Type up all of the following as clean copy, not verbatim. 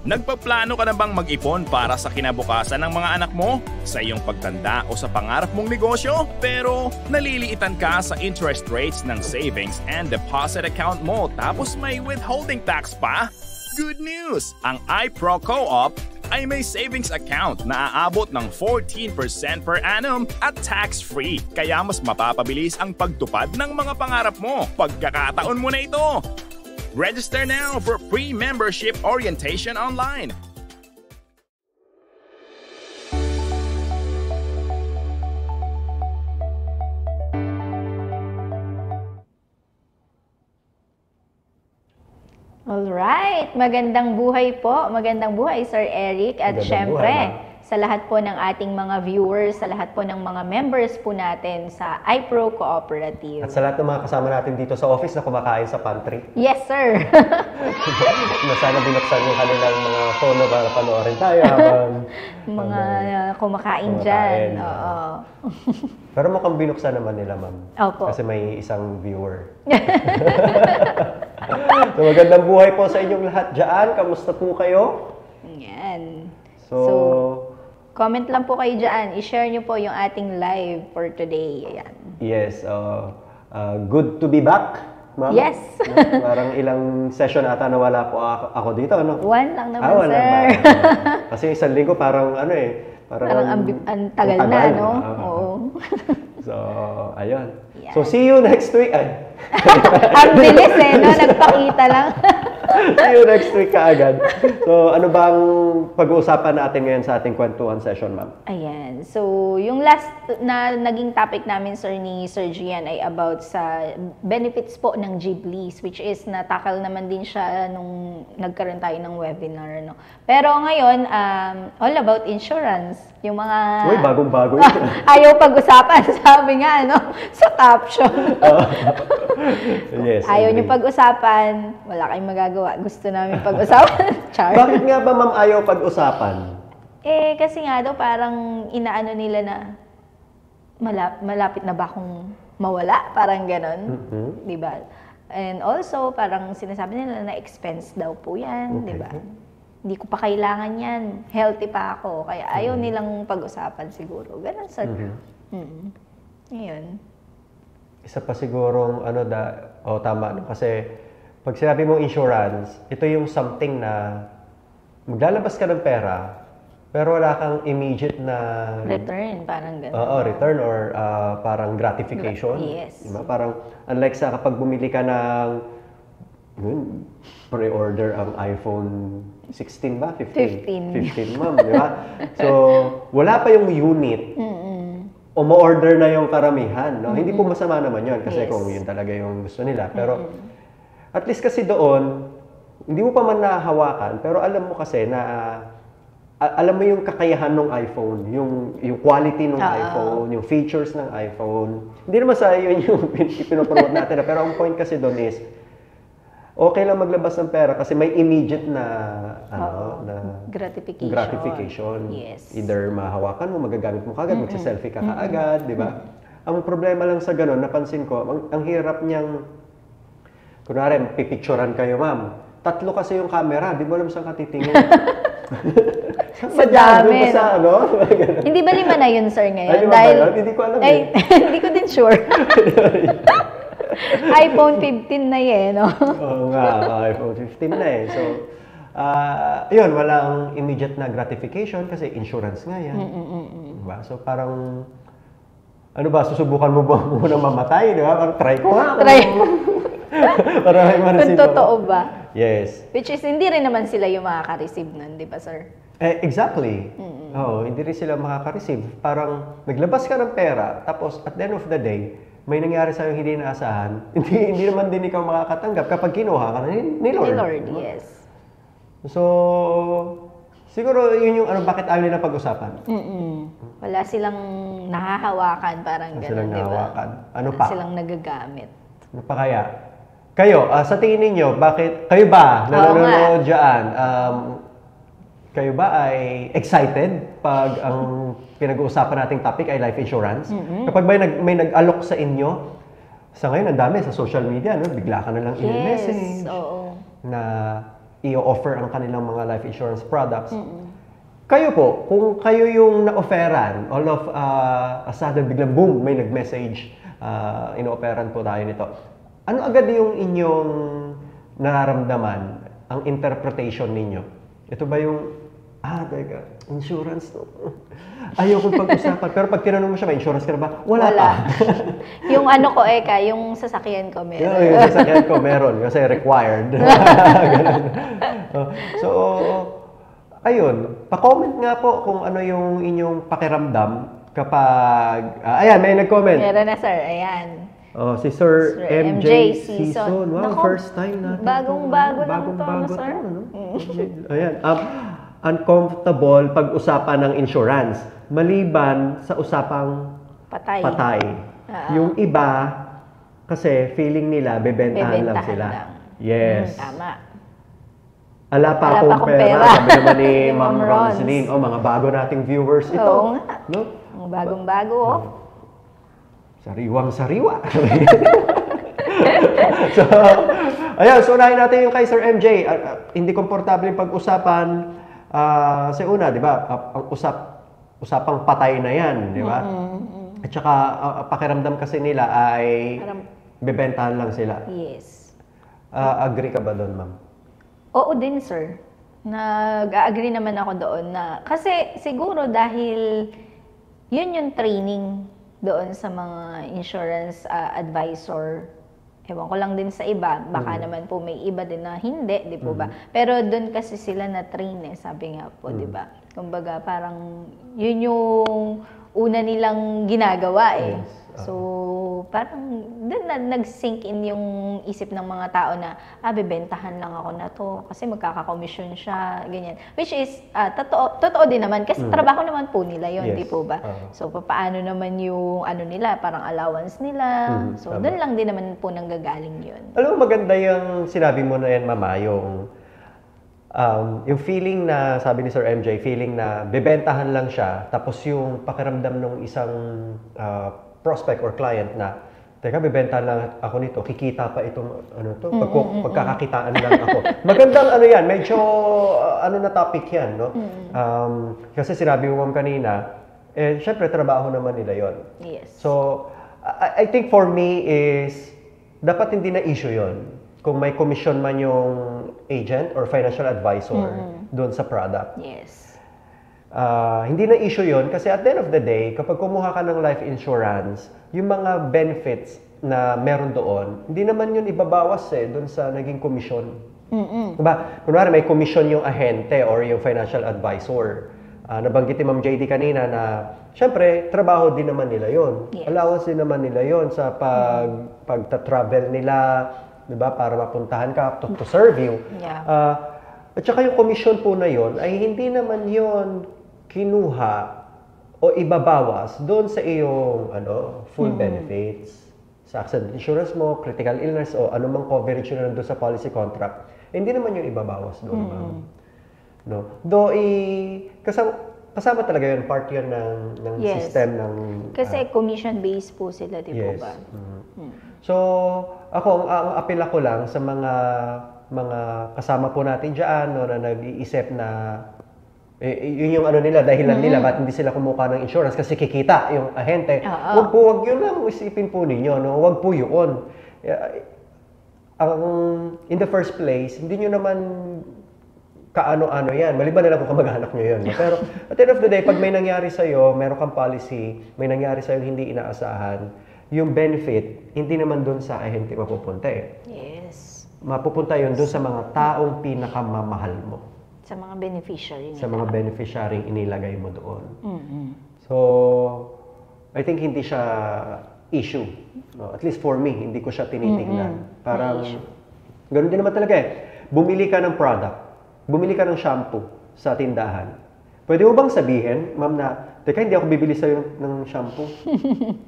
Nagpaplano ka na bang mag-ipon para sa kinabukasan ng mga anak mo? Sa iyong pagtanda o sa pangarap mong negosyo? Pero naliliitan ka sa interest rates ng savings and deposit account mo tapos may withholding tax pa? Good news! Ang iPro Co-op ay may savings account na aabot ng 14% per annum at tax-free. Kaya mas mapapabilis ang pagtupad ng mga pangarap mo. Pagkakataon mo na ito! Register now for pre-membership orientation online. Alright, magandang buhay po. Magandang buhay, Sir Eric. At syempre, sa lahat po ng ating mga viewers, sa lahat po ng mga members po natin sa iPro Cooperative. At sa lahat ng mga kasama natin dito sa office na kumakain sa pantry. Yes, sir! Na sana binuksan yung kanilang mga phone na para panoorin tayo habang mga kumakain dyan. Oo. Pero mukhang binuksan naman nila, ma'am. Opo. Kasi may isang viewer. So, magandang buhay po sa inyong lahat dyan. Kamusta po kayo? Yan. So, comment lang po kayo dyan. I-share nyo po yung ating live for today. Ayan. Yes. Good to be back, ma'am. Yes. No? Parang ilang session ata na wala po ako dito, ano? One lang naman, sir. Kasi isang linggo parang Parang ang tagal na, no? Oo. So, ayun. Yan. So, see you next week. Ang bilis no? Nagpakita lang. See you next week kaagad. So, ano bang pag-uusapan natin ngayon sa ating kwentuhan session, ma'am? Ayan. So, yung last na naging topic namin, sir, ni Sir Gian ay about sa benefits po ng Ghiblis, which is natakal naman din siya nung nagkaroon tayo ng webinar, no? Pero ngayon, all about insurance. Yung mga... Uy, bagong-bago. Ayaw pag-usapan, sabi nga, no? Sa caption. Yes. Ayaw niyo pag-usapan, wala kayong magagawa. Gusto namin pag-usapan. Char. Bakit nga ba, ma'am, ayaw pag-usapan? Kasi nga daw, parang inaano nila na malapit na ba akong mawala? Parang ganon. Diba? And also, parang sinasabi nila na expense daw po yan. Okay. Diba? Hindi ko pa kailangan yan. Healthy pa ako. Kaya ayaw nilang pag-usapan siguro. Ganon, sir. Ngayon. Isa pa sigurong, tama, no? Kasi pag sinabi mong insurance, ito yung something na maglalabas ka ng pera, pero wala kang immediate na... Return, parang gano'n. Oo, return or parang gratification. Yes. Diba? Parang, unlike sa kapag bumili ka ng pre-order ang iPhone 16 ba? 15? 15, ma'am, di ba? So, wala pa yung unit. Umo-order na yung karamihan. No? Hindi po masama naman yun kasi kung yun talaga yung gusto nila. Pero, at least kasi doon, hindi mo pa man nahahawakan, pero alam mo kasi na alam mo yung kakayahan ng iPhone, yung quality ng iPhone, yung features ng iPhone. Hindi naman sa yun yung pinopromote natin. Pero ang point kasi doon is, okay lang maglabas ng pera kasi may immediate na gratification. Yes. Either mahawakan mo, magagamit mo kagad, magsa-selfie ka kaagad, di ba? Ang problema lang sa ganun, napansin ko, ang hirap niyang, kunwari, pipicturean kayo, ma'am. 3 kasi yung camera, di mo alam saan ka titingin. Sa dami. Hindi ba 5 na yun, sir, ngayon? Ay, dahil, hindi ko alam. Hindi ko din sure. iPhone 15 na no? Oo nga, iPhone 15 na So, yun, walang immediate na gratification kasi insurance nga yan. Diba? So, parang, susubukan mo ba munang mamatay, di ba? Parang try ko nga. Try. Para may kung totoo ba? Yes. Which is, hindi rin naman sila yung makaka-receive nun, di ba, sir? Exactly. Oo, hindi rin sila makaka-receive. Parang, naglabas ka ng pera, tapos at the end of the day, may nangyari sa'yo hindi inaasahan, hindi naman din ikaw makakatanggap kapag kinuha ka ni Lord. Ni Lord, yes. So, siguro yun yung bakit ayaw nila pag-usapan. Wala silang nahahawakan, parang gano'n, di ba? Ano pa? Silang nagagamit. Ano pa kaya? Kayo, sa tingin ninyo, bakit, kayo ba, nanonood dyan, kayo ba ay excited pag ang pinag-uusapan nating topic ay life insurance? Kapag may nag-alok sa inyo, sa ngayon, ang dami sa social media, no? Bigla ka na lang i-message. Oo. Na, i-offer ang kanilang mga life insurance products. Kayo po, kung kayo yung na-offeran, all of a sudden, biglang boom, may nag-message, ino-offeran po tayo nito. Ano agad yung inyong nararamdaman, ang interpretation ninyo? Ito ba yung, teka, insurance to. Ayokong pag-usapan. Pero pag tinanong mo siya, may insurance ka na ba? Wala pa. Yung ano ko, yung sasakyan ko meron. Yung sasakyan ko meron, kasi required. So, ayun, pa-comment nga po kung ano yung inyong pakiramdam kapag, ayan, may nag-comment. Meron na, sir. Ayan. Si Sir MJ Season. Wow, Naku, first time natin. Bagong-bago lang to, sir. Ayan. Uncomfortable pag-usapan ng insurance. Maliban sa usapang patay. Yung iba, kasi feeling nila, bebentahan lang sila. Yes. Tama. Ala pa akong pera. Sabi naman ni Ma'am Ronslyn. Mga bago nating viewers ito. Oo nga. No? Mga bagong-bago, Sariwang-sariwa. So, ayan, so unahin natin yung kay Sir MJ. Hindi komportable yung pag-usapan sa una, di ba? Ang usapang patay na yan, di ba? At saka, pakiramdam kasi nila ay bebentahan lang sila. Yes. Agree ka ba doon, ma'am? Oo din, sir. Nag-agree naman ako doon na, kasi siguro dahil yun yung training doon sa mga insurance advisor. Ewan ko lang din sa iba, baka naman po may iba din na hindi, di po ba? Pero doon kasi sila na train sabi nga po, di ba? Kumbaga parang yun yung una nilang ginagawa Yes. So, parang doon na nag-sink in yung isip ng mga tao na, bebentahan lang ako na to kasi magkakakomisyon siya, ganyan. Which is, totoo din naman kasi trabaho naman po nila yun, Yes. di po ba? So, paano naman yung ano nila, parang allowance nila. So, doon lang din naman po nanggagaling yun. Alam mo, maganda yung sinabi mo na yan, Mama, yung feeling na, sabi ni Sir MJ, feeling na bebentahan lang siya, tapos yung pakiramdam ng isang prospect or client na, teka, bebentahan lang ako nito, kikita pa itong pagkakakitaan lang ako. Magandang ano yan, medyo na topic yan, no? Kasi sinabi mo, ma'am, kanina, syempre, trabaho naman nila yon. Yes. So, I think for me is, dapat hindi na issue yon kung may commission man yung agent or financial advisor doon sa product. Yes. Hindi na issue yon kasi at the end of the day, kapag kumuha ka ng life insurance, yung mga benefits na meron doon, hindi naman yun ibabawas doon sa naging commission. Diba? Kunwari may commission yung ahente or yung financial advisor. Nabanggit ni Ma'am JD kanina na, syempre, trabaho din naman nila yon. Yes. Allowance din naman nila yon sa pagta-travel nila, diba? Para mapuntahan ka, to serve you. Yeah. At saka yung commission po na yon ay hindi naman yon kinuha o ibabawas doon sa iyong full benefits. Sa accident insurance mo, critical illness o anumang coverage na doon sa policy contract, hindi naman yung ibabawas doon, ma'am. No? Kasama talaga yun, part yun ng Yes. system ng... Kasi commission-based po sila, di po Yes. ba? So, ako, ang apela ko lang sa mga kasama po natin dyan, no, na nag-iisip na yun yung nila, dahilan nila, ba't hindi sila kumuha ng insurance kasi kikita yung ahente. Wag yun lang isipin po ninyo, no? Wag po yun. In the first place, hindi nyo naman kaano-ano yan. Maliban na lang kung kamag-anak nyo yun. No? Pero at the end of the day, pag may nangyari sa'yo, meron kang policy, may nangyari sa'yo hindi inaasahan, yung benefit, hindi naman dun sa ahente mapupunta Yes. Mapupunta yun dun sa mga taong pinakamamahal mo. Sa mga beneficiary nila. Sa mga beneficiary inilagay mo doon. So, I think hindi siya issue. No? At least for me, hindi ko siya tinitingnan. Parang, ganun din naman talaga Bumili ka ng product, bumili ka ng shampoo sa tindahan. Pwede mo bang sabihin, ma'am, na, teka, hindi ako bibili sa'yo ng shampoo?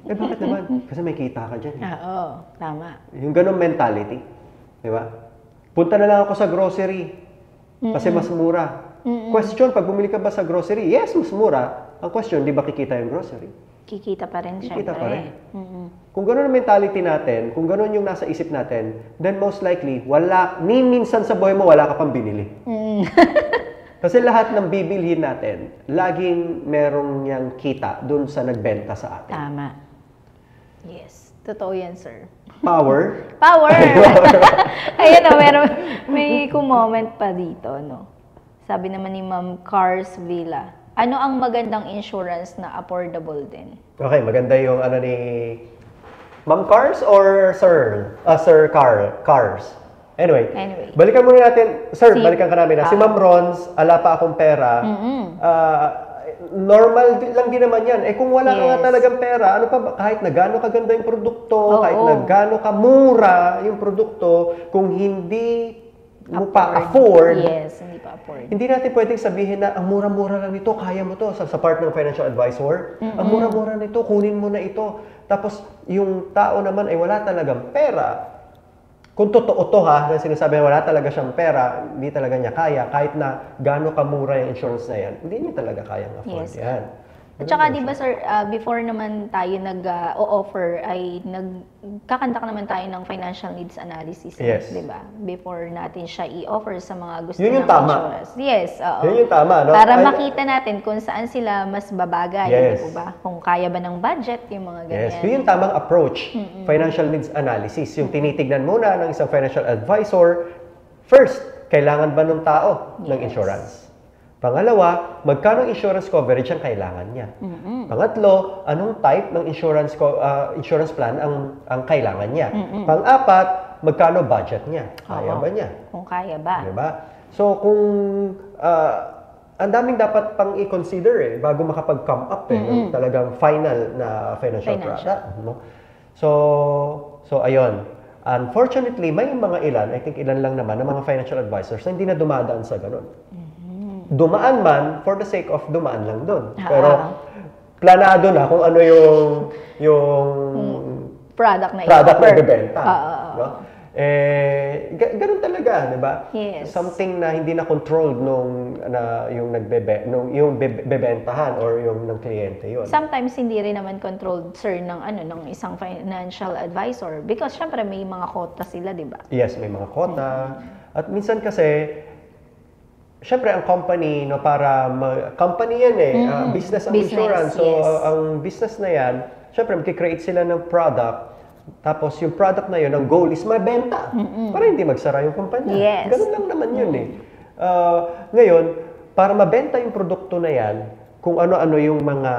Bakit naman? Kasi may kita ka dyan. Oo, tama. Yung ganun mentality. Di ba? Punta na lang ako sa grocery. Kasi mas mura. Question, pag bumili ka ba sa grocery? Yes, mas mura. Ang question, di ba kikita yung grocery? Kikita pa rin, Kikita syempre. pa rin. Kung gano'n ang mentality natin, kung gano'n yung nasa isip natin, then most likely, minsan sa buhay mo, wala ka pang binili. Kasi lahat ng bibilhin natin, laging merong niyang kita dun sa nagbenta sa atin. Tama. Yes. Totoo yan, sir. Power. Power! Ayan o, may comment pa dito, no? Sabi naman ni Ma'am Cars Villa, ano ang magandang insurance na affordable din? Okay, maganda yung ano ni Ma'am Cars or Sir? Sir Cars. Anyway, balikan muna natin. Sir, balikan ka namin na. Si Ma'am Rons, ala pa akong pera. Normal lang din naman yan. Eh kung wala ka nga talagang pera, ano pa ba? Kahit na gaano kaganda yung produkto, kahit na gaano kamura yung produkto, kung hindi mo pa afford, hindi pa afford. Hindi natin pwedeng sabihin na ang mura-mura lang nito, kaya mo to sa part ng financial advisor. Ang mura-mura nito, kunin mo na ito. Tapos yung tao naman ay wala talagang pera. Kung totoo to na sinasabi na wala talaga siyang pera, hindi talaga niya kaya, kahit na gaano kamura yung insurance na yan, hindi niya talaga kayang afford yan. At saka, di ba, sir, before naman tayo nag-o-offer, ay nagkakandak naman tayo ng financial needs analysis. Yes. Di ba? Before natin siya i-offer sa mga gusto yun yung ng tama. insurance. Yes, oo. Yun yung tama, no? Para makita natin kung saan sila mas babagay, Yes. di ba? Kung kaya ba ng budget, yung mga ganyan. Yes, yun yung tamang approach. Financial needs analysis. Yung tinitignan muna ng isang financial advisor, first, kailangan ba ng tao ng insurance? Pangalawa, magkano insurance coverage ang kailangan niya? Pangatlo, anong type ng insurance plan ang kailangan niya? Pang-apat, magkano budget niya? Kaya ba niya? Kung kaya ba. Diba? So, kung ang daming dapat pang i-consider bago makapag-come up ng talagang final na financial product. No? So ayun. Unfortunately, may mga ilan, I think ilan lang naman, ng mga financial advisors na hindi na dumadaan sa ganun. Dumaan man, for the sake of dumaan lang doon. Pero, planado na kung ano yung product na ibebenta. No? Ganun talaga, di ba? Yes. Something na hindi na controlled yung bebentahan or yung ng kliyente yun. Sometimes hindi rin naman controlled, sir, ng isang financial advisor because syempre may mga quota sila, di ba? Yes, may mga quota. At minsan kasi syempre, ang company, company yan business ang insurance. So, ang business na yan, syempre, magkikreate sila ng product, tapos yung product na yun, ang goal is mabenta. Para hindi magsara yung kumpanya. Yes. Ganun lang naman yun Ngayon, para mabenta yung produkto na yan, kung ano-ano yung mga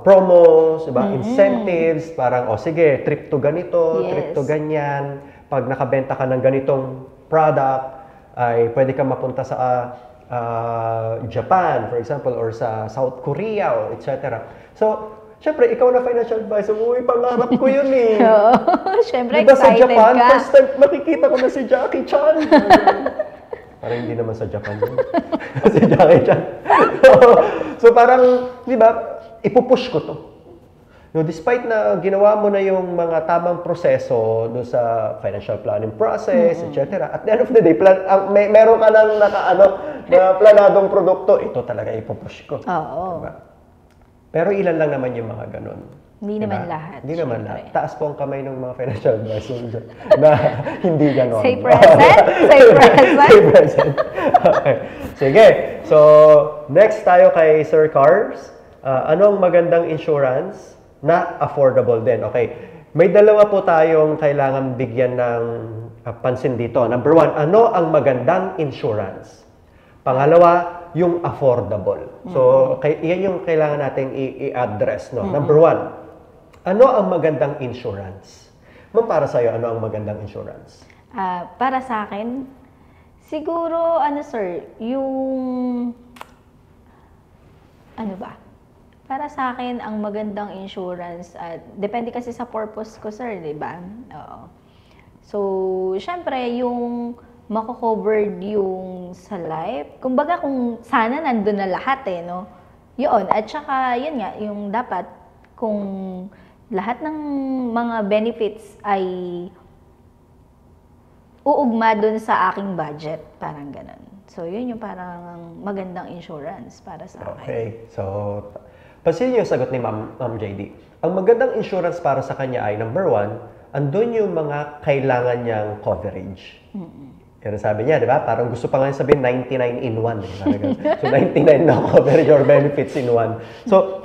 promos, diba? Incentives, parang, sige, trip to ganito, trip to ganyan. Pag nakabenta ka ng ganitong product, ay pwede kang mapunta sa Japan, for example, or sa South Korea, or etc. So, syempre, ikaw na financial advisor, pangarap ko yun Syempre, diba excited sa Japan, ka. first time makikita ko na si Jackie Chan. Parang hindi naman sa Japan yun. Si Jackie Chan. So, parang, di ba, ipupush ko to. No, despite na ginawa mo na yung mga tamang proseso do sa financial planning process, etc. At the end of the day, meron ka nang na planadong produkto, ito talaga ipupush ko. Oo. Diba? Pero ilan lang naman yung mga ganun. Hindi naman lahat. Hindi naman lahat. Taas po ang kamay ng mga financial advisor dyan na hindi ganon. Say present. Say present. Say present. Okay. Sige. So, next tayo kay Sir Cars. Anong magandang insurance na affordable din? Okay. May dalawa po tayong kailangan bigyan ng pansin dito. Number one, ano ang magandang insurance? Pangalawa, yung affordable. So, yan yung kailangan nating i-address. No? Number one, ano ang magandang insurance? Ma'am, para sa'yo, ano ang magandang insurance? Para sa akin, siguro, sir, yung, para sa akin, ang magandang insurance, depende kasi sa purpose ko, sir, di ba? Oo. So, syempre, yung mako-covered yung sa life, kumbaga kung sana nandun na lahat no? Yun, at saka, yun nga, yung dapat, kung lahat ng mga benefits ay uugma dun sa aking budget, parang ganun. So, yun yung parang magandang insurance para sa akin. Okay. So, pansinin yung sagot ni Ma'am JD. Ang magandang insurance para sa kanya ay, number 1, andun yung mga kailangan niyang coverage. Yan sabi niya, di ba? Parang gusto pa nga sabihin 99 in 1. So, 99 na coverage or benefits in 1. So,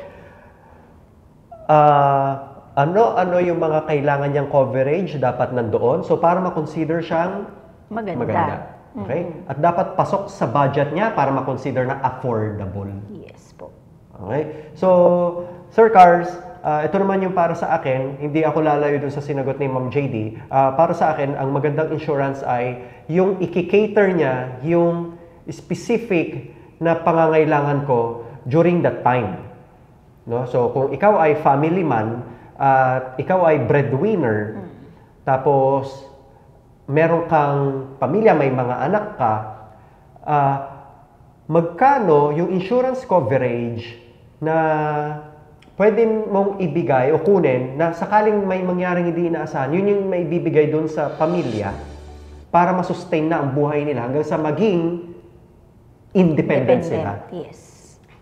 ano yung mga kailangan niyang coverage dapat nandoon? So, para ma-consider siyang maganda. Okay? At dapat pasok sa budget niya para ma-consider na affordable. Yes po. Okay? So, Sir Cars, ito naman yung para sa akin, hindi ako lalayo dun sa sinagot ni Ma'am JD. Para sa akin, ang magandang insurance ay yung i-cater niya yung specific na pangangailangan ko during that time. No? So, kung ikaw ay family man, at ikaw ay breadwinner, tapos meron kang pamilya, may mga anak ka, magkano yung insurance coverage na pwede mong ibigay o kunin na sakaling may mangyaring hindi inaasahan, yun yung may bibigay doon sa pamilya para masustain na ang buhay nila hanggang sa maging independent sila. Yes.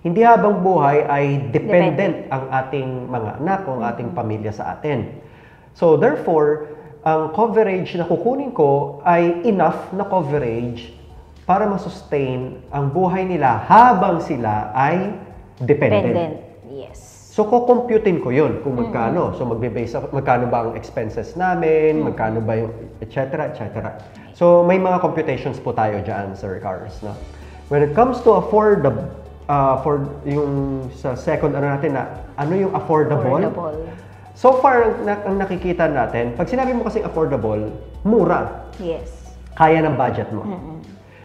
Hindi habang buhay ay dependent ang ating mga anak o ang ating pamilya sa atin. So therefore, ang coverage na kukunin ko ay enough na coverage para masustain ang buhay nila habang sila ay dependent. Yes. So, kukumputin ko yun kung magkano. So, magbe-base ako, magkano ba ang expenses namin, magkano ba yung, etc., etc. So, may mga computations po tayo dyan, Sir Cars. No? When it comes to affordable, for yung sa second natin na, ano yung affordable? So far, ang nakikita natin, pag sinabi mo kasing affordable, mura. Yes. Kaya ng budget mo.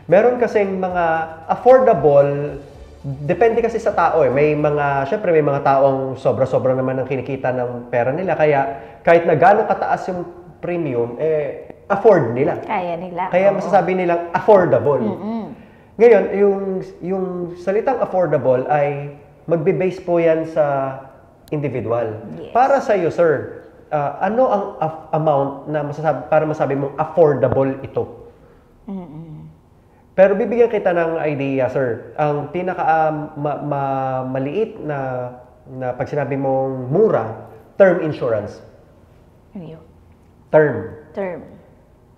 Meron kasing mga affordable, depende kasi sa tao eh. Syempre may mga taong sobra-sobra naman ang kinikita ng pera nila. Kaya kahit na gano'ng kataas yung premium, afford nila. Kaya nila. Kaya masasabi nilang affordable. Ngayon, yung salitang affordable ay magbe-base po yan sa individual. Yes. Para sa iyo, sir, ano ang amount na para masabi mong affordable ito? Pero bibigyan kita ng idea, sir. Ang pinaka maliit na pag sinabi mong mura, term insurance. Term.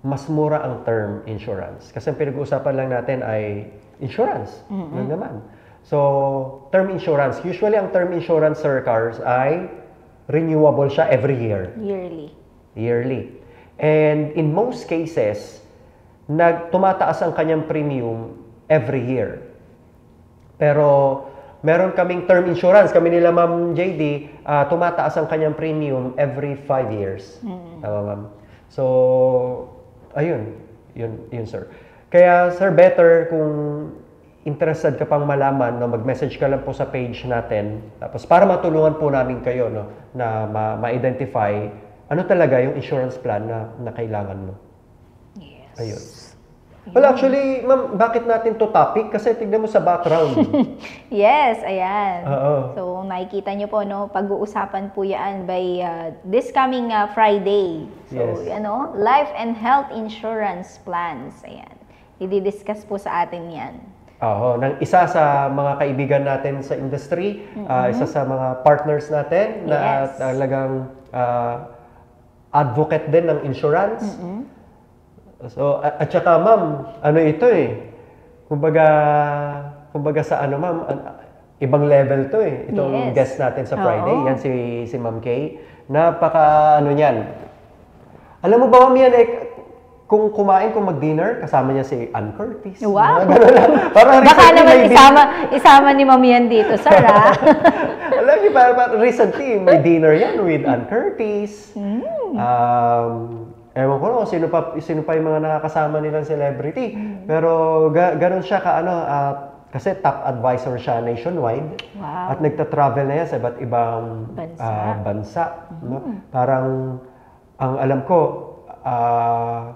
Mas mura ang term insurance. Kasi ang pinag-uusapan lang natin ay insurance. Lang naman. So, term insurance. Usually, ang term insurance, Sir Cars, ay renewable siya every year. Yearly. And in most cases, tumataas ang kanyang premium every year. Pero, meron kaming term insurance. Kami nila, Ma'am JD, tumataas ang kanyang premium every 5 years. Tama, Ma'am? So, ayun. Yun, sir. Kaya, sir, better kung interested ka pang malaman, no, mag-message ka lang po sa page natin. Tapos para matulungan po namin kayo, no, na ma-identify ano talaga yung insurance plan na kailangan mo. Yes. Ayun. Well, actually, ma'am, bakit natin to topic? Kasi tignan mo sa background. Yes, ayan. So, nakikita nyo po, no, pag-uusapan po yan by this coming Friday. So, yes. Life and health insurance plans. Ayan. I-discuss po sa atin yan. Nang isa sa mga kaibigan natin sa industry, isa sa mga partners natin na talagang advocate din ng insurance. So, at saka ma'am, ano ito eh, kumbaga sa ma'am, ibang level to eh. Itong guest natin sa Friday, yan si Ma'am Kay. Napaka niyan. Alam mo ba ma'am yan kung mag-dinner, kasama niya si Ann Curtis. Wow! Parang baka naman isama ni Ma'am yan dito, sir, ha? Alam niyo, parang recently, may dinner yan with Ann Curtis. Ewan ko no, sino pa yung mga nakakasama nilang celebrity. Pero gano'n siya kasi top advisor siya nationwide. Wow. At nagta-travel na yan sa iba't ibang bansa. No? Parang, ang alam ko,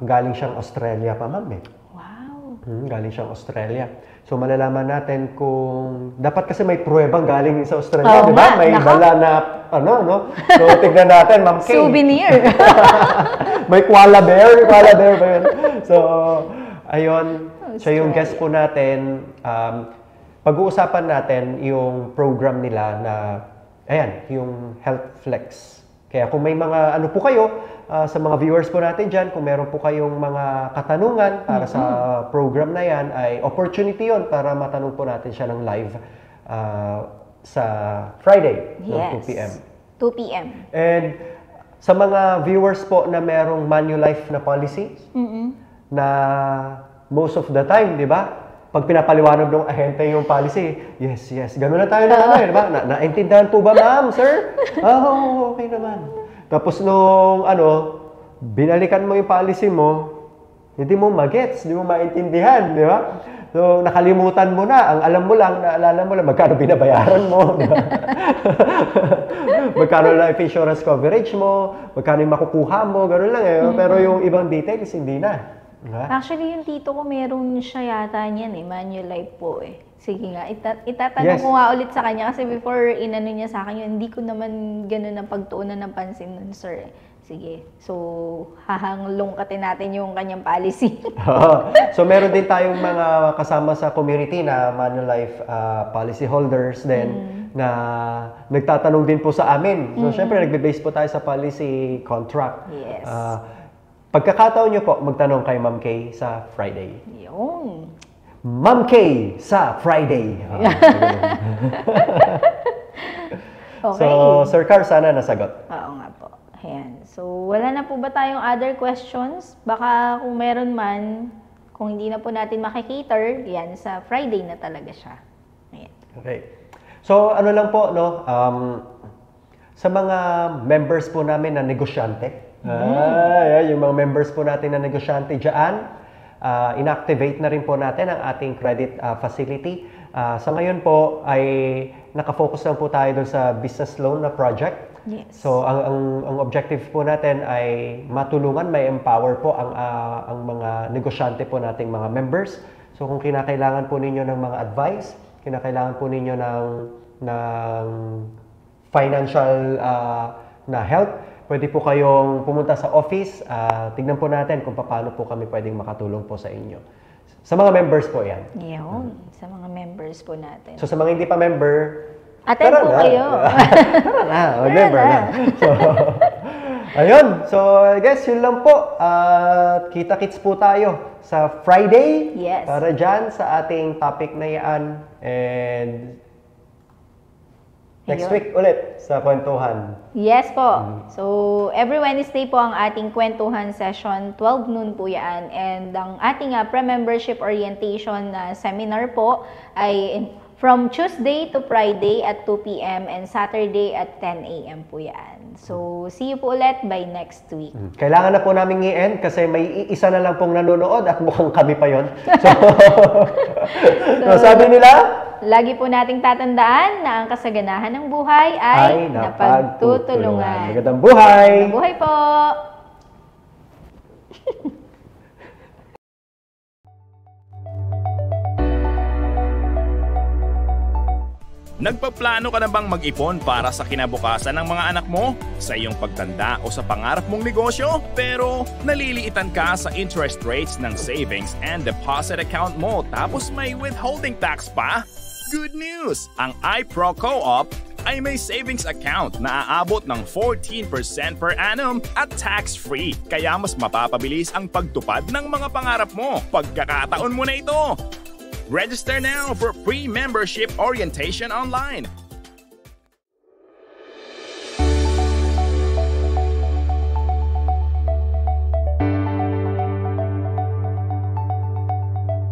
galing siyang Australia pa, ma'am eh. Wow. Galing siyang Australia. So, malalaman natin kung... Dapat kasi may pruwebang galing sa Australia, di ba? May dala na, no? So, tignan natin, Ma'am Kay. Souvenir. May koala bear ba yun? So, ayun. So yung guest po natin, pag-uusapan natin yung program nila na, ayan, yung Health Flex. Kaya kung may mga ano po kayo, sa mga viewers po natin dyan, kung meron po kayong mga katanungan para sa program na yan, ay opportunity yon para matanong po natin siya ng live sa Friday, Yes. 2 p.m. 2 p.m. And sa mga viewers po na merong Manulife na policy, na most of the time, di ba? Pag pinapaliwanag ng ahente yung policy, yes, gano'n na tayo na di ba? Naintindihan po ba, ma'am, sir? Okay naman. Tapos nung, binalikan mo yung policy mo, hindi mo magets, hindi mo maintindihan, di ba? So, nakalimutan mo na. Ang alam mo lang, naalala mo lang, magkano binabayaran mo, di ba? Magkano life insurance coverage mo, magkano yung makukuha mo, gano'n lang eh. Pero yung ibang details, hindi na. Diba? Actually, yung tito ko, meron siya yata niyan Manulife po Sige nga, itatanong ko nga ulit sa kanya kasi before inano niya sa akin yun, hindi ko naman gano'n ang pagtuunan ng pansin nun, sir. Sige, so hahanglongkatin natin yung kanyang policy. So meron din tayong mga kasama sa community na Manulife policy holders din na nagtatanong din po sa amin. So syempre nagbe-base po tayo sa policy contract. Yes. Pagkakataon nyo po, magtanong kay Ma'am Kay sa Friday. Yun. Ma'am Kay sa Friday. Okay. So, Sir Car, sana nasagot. Oo nga po. Ayan. So, wala na po ba tayong other questions? Baka kung meron man, kung hindi na po natin makikater, yan, sa Friday na talaga siya. Ayan. Okay. So, ano lang po, no? Sa mga members po namin na negosyante, yung mga members po natin na negosyante dyan, inactivate na rin po natin ang ating credit facility. Sa ngayon po ay nakafocus lang po tayo doon sa business loan na project. Yes. So ang objective po natin ay matulungan, may empower po ang mga negosyante po nating mga members. So kung kinakailangan po ninyo ng mga advice, kinakailangan po ninyo ng financial na help, pwede po kayong pumunta sa office, tignan po natin kung paano po kami pwedeng makatulong po sa inyo. Sa mga members po yan. Yun, sa mga members po natin. So sa mga hindi pa member, attend po kayo. Tara na, mag-member na. So, ayun. So, I guess yun lang po. Kita-kits po tayo sa Friday. Yes. Para dyan sa ating topic na yan. And next week ulit sa kwentuhan. Yes po. So, every Wednesday po ang ating kwentuhan session, 12 noon po yan. And ang ating pre-membership orientation seminar po ay from Tuesday to Friday at 2 p.m. and Saturday at 10 a.m. po yan. So, see you po ulit by next week. Kailangan na po namin i-end kasi may isa na lang pong nanonood at mukhang kami pa yon. So, sabi nila, lagi po nating tatandaan na ang kasaganahan ng buhay ay napagtutulungan. Magandang buhay! Magandang buhay po! Nagpaplano ka na bang mag-ipon para sa kinabukasan ng mga anak mo? Sa iyong pagtanda o sa pangarap mong negosyo? Pero naliliitan ka sa interest rates ng savings and deposit account mo tapos may withholding tax pa? Good news! Ang iPro Co-op ay may savings account na aabot ng 14% per annum at tax-free. Kaya mas mapapabilis ang pagtupad ng mga pangarap mo. Pagkakataon mo na ito! Register now for pre-membership orientation online.